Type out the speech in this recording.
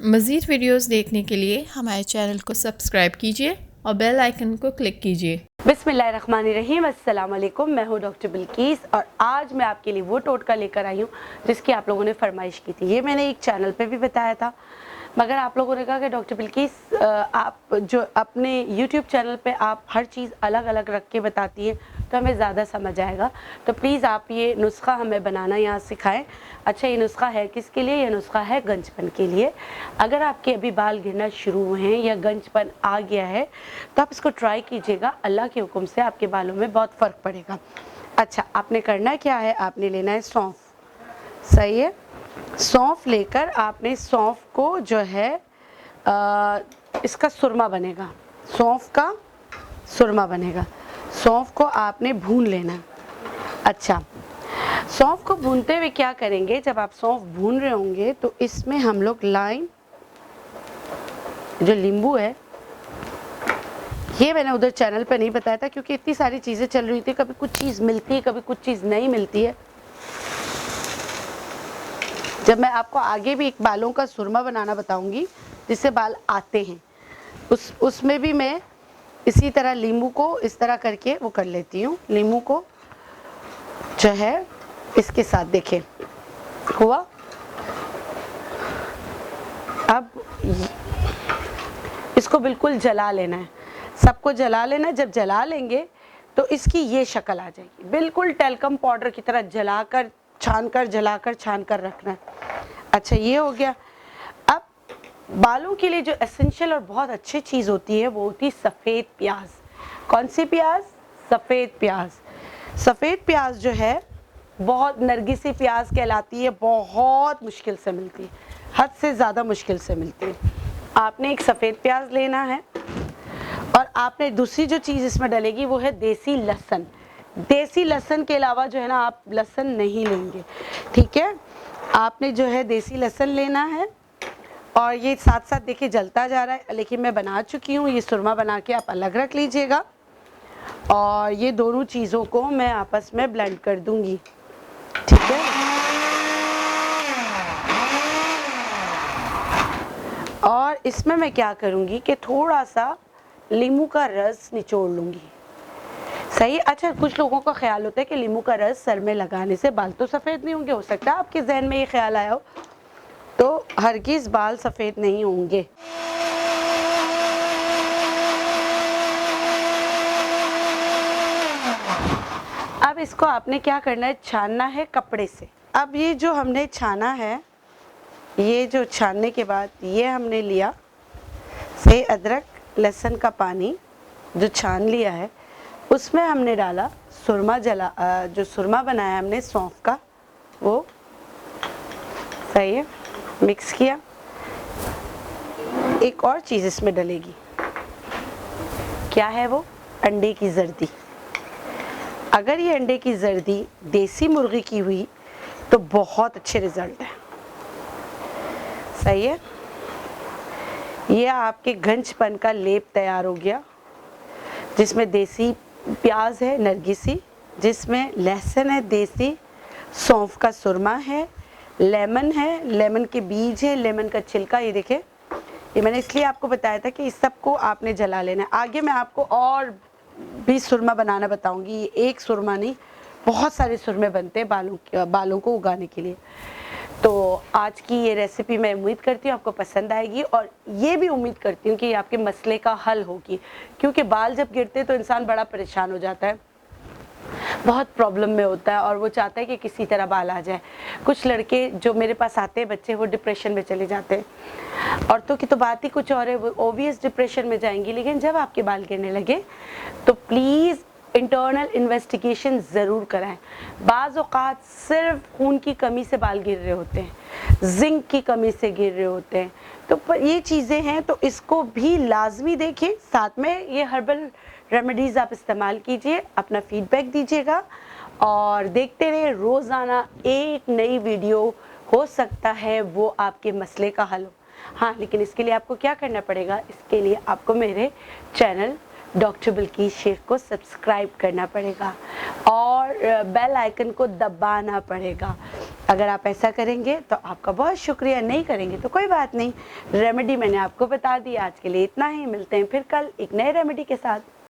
मज़ीद वीडियोस देखने के लिए हमारे चैनल को सब्सक्राइब कीजिए और बेल आइकन को क्लिक कीजिए। बिस्मिल्लाहिर्रहमानिर्रहीम, अस्सलाम वालेकुम। मैं हूँ डॉक्टर बिल्किस और आज मैं आपके लिए वो टोटका लेकर आई हूँ जिसकी आप लोगों ने फरमाइश की थी। ये मैंने एक चैनल पे भी बताया था, मगर आप लोगों ने कहा कि डॉक्टर बिल्किस आप जो अपने यूट्यूब चैनल पे आप हर चीज़ अलग अलग रख के बताती हैं तो हमें ज़्यादा समझ आएगा, तो प्लीज़ आप ये नुस्खा हमें बनाना यहाँ सिखाएं। अच्छा, ये नुस्खा है किसके लिए? ये नुस्खा है गंजपन के लिए। अगर आपके अभी बाल गिरना शुरू हुए हैं या गंजपन आ गया है तो आप इसको ट्राई कीजिएगा। अल्लाह के हुक्म से आपके बालों में बहुत फ़र्क पड़ेगा। अच्छा, आपने करना क्या है, आपने लेना है सौंफ। सही है, सौंफ लेकर आपने सौंफ को जो है इसका सुरमा बनेगा, सौंफ का सुरमा बनेगा। सौंफ को आपने भून लेना। अच्छा, सौंफ को भूनते हुए क्या करेंगे, जब आप सौंफ भून रहे होंगे तो इसमें हम लोग लाइम, जो नींबू है, ये मैंने उधर चैनल पे नहीं बताया था क्योंकि इतनी सारी चीज़ें चल रही थी, कभी कुछ चीज़ मिलती है कभी कुछ चीज़ नहीं मिलती है। जब मैं आपको आगे भी एक बालों का सुरमा बनाना बताऊंगी जिससे बाल आते हैं, उसमें भी मैं इसी तरह नींबू को इस तरह करके वो कर लेती हूँ। नींबू को जो है इसके साथ देखें हुआ। अब इसको बिल्कुल जला लेना है, सबको जला लेना है। जब जला लेंगे तो इसकी ये शक्ल आ जाएगी, बिल्कुल टेल्कम पाउडर की तरह जलाकर छान कर रखना है। अच्छा, ये हो गया। अब बालों के लिए जो एसेंशियल और बहुत अच्छी चीज़ होती है वो होती है सफ़ेद प्याज। कौन सी प्याज? सफ़ेद प्याज। सफ़ेद प्याज जो है बहुत नरगिसी प्याज कहलाती है, बहुत मुश्किल से मिलती है, हद से ज़्यादा मुश्किल से मिलती है। आपने एक सफ़ेद प्याज लेना है और आपने दूसरी जो चीज़ इसमें डलेगी वो है देसी लहसुन। देसी लहसुन के अलावा जो है ना आप लहसुन नहीं लेंगे, ठीक है। आपने जो है देसी लहसुन लेना है और ये साथ साथ देखिए जलता जा रहा है, लेकिन मैं बना चुकी हूँ। ये सुरमा बना के आप अलग रख लीजिएगा और ये दोनों चीज़ों को मैं आपस में ब्लेंड कर दूंगी, ठीक है। और इसमें मैं क्या करूँगी कि थोड़ा सा नींबू का रस निचोड़ लूँगी। सही। अच्छा, कुछ लोगों का ख्याल होता है कि नींबू का रस सर में लगाने से बाल तो सफ़ेद नहीं होंगे। हो सकता है आपके जहन में ये ख्याल आया हो, तो हरगिज़ बाल सफ़ेद नहीं होंगे। अब इसको आपने क्या करना है, छानना है कपड़े से। अब ये जो हमने छाना है, ये जो छानने के बाद ये हमने लिया से अदरक लहसुन का पानी जो छान लिया है, उसमें हमने डाला सुरमा। जो सुरमा बनाया हमने सौंफ का, वो सही है, मिक्स किया। एक और चीज़ इसमें डलेगी, क्या है वो? अंडे की जर्दी। अगर ये अंडे की जर्दी देसी मुर्गी की हुई तो बहुत अच्छे रिजल्ट है। सही है। ये आपके गंजपन का लेप तैयार हो गया, जिसमें देसी प्याज है नरगिसी, जिसमें लहसुन है देसी, सौंफ का सुरमा है, लेमन है, लेमन के बीज है, लेमन का छिलका। ये देखें, ये मैंने इसलिए आपको बताया था कि इस सब को आपने जला लेना है। आगे मैं आपको और भी सुरमा बनाना बताऊंगी। ये एक सुरमा नहीं, बहुत सारे सुरमे बनते हैं बालों को उगाने के लिए। तो आज की ये रेसिपी मैं उम्मीद करती हूँ आपको पसंद आएगी और ये भी उम्मीद करती हूँ कि ये आपके मसले का हल होगी, क्योंकि बाल जब गिरते हैं तो इंसान बड़ा परेशान हो जाता है, बहुत प्रॉब्लम में होता है और वो चाहता है कि किसी तरह बाल आ जाए। कुछ लड़के जो मेरे पास आते हैं बच्चे, वो डिप्रेशन में चले जाते हैं। औरतों की तो बात ही कुछ और है, वो ओबियस डिप्रेशन में जाएंगी। लेकिन जब आपके बाल गिरने लगे तो प्लीज़ इंटरनल इन्वेस्टिगेशन ज़रूर कराएं। बाज़ औक़ात सिर्फ खून की कमी से बाल गिर रहे होते हैं, जिंक की कमी से गिर रहे होते हैं, तो ये चीज़ें हैं, तो इसको भी लाजमी देखें। साथ में ये हर्बल रेमेडीज़ आप इस्तेमाल कीजिए, अपना फीडबैक दीजिएगा और देखते रहिए रोज़ाना एक नई वीडियो। हो सकता है वो आपके मसले का हल हो। हाँ, लेकिन इसके लिए आपको क्या करना पड़ेगा, इसके लिए आपको मेरे चैनल डॉक्टर बिल्किस शेख को सब्सक्राइब करना पड़ेगा और बेल आइकन को दबाना पड़ेगा। अगर आप ऐसा करेंगे तो आपका बहुत शुक्रिया, नहीं करेंगे तो कोई बात नहीं। रेमेडी मैंने आपको बता दी। आज के लिए इतना ही, मिलते हैं फिर कल एक नए रेमेडी के साथ।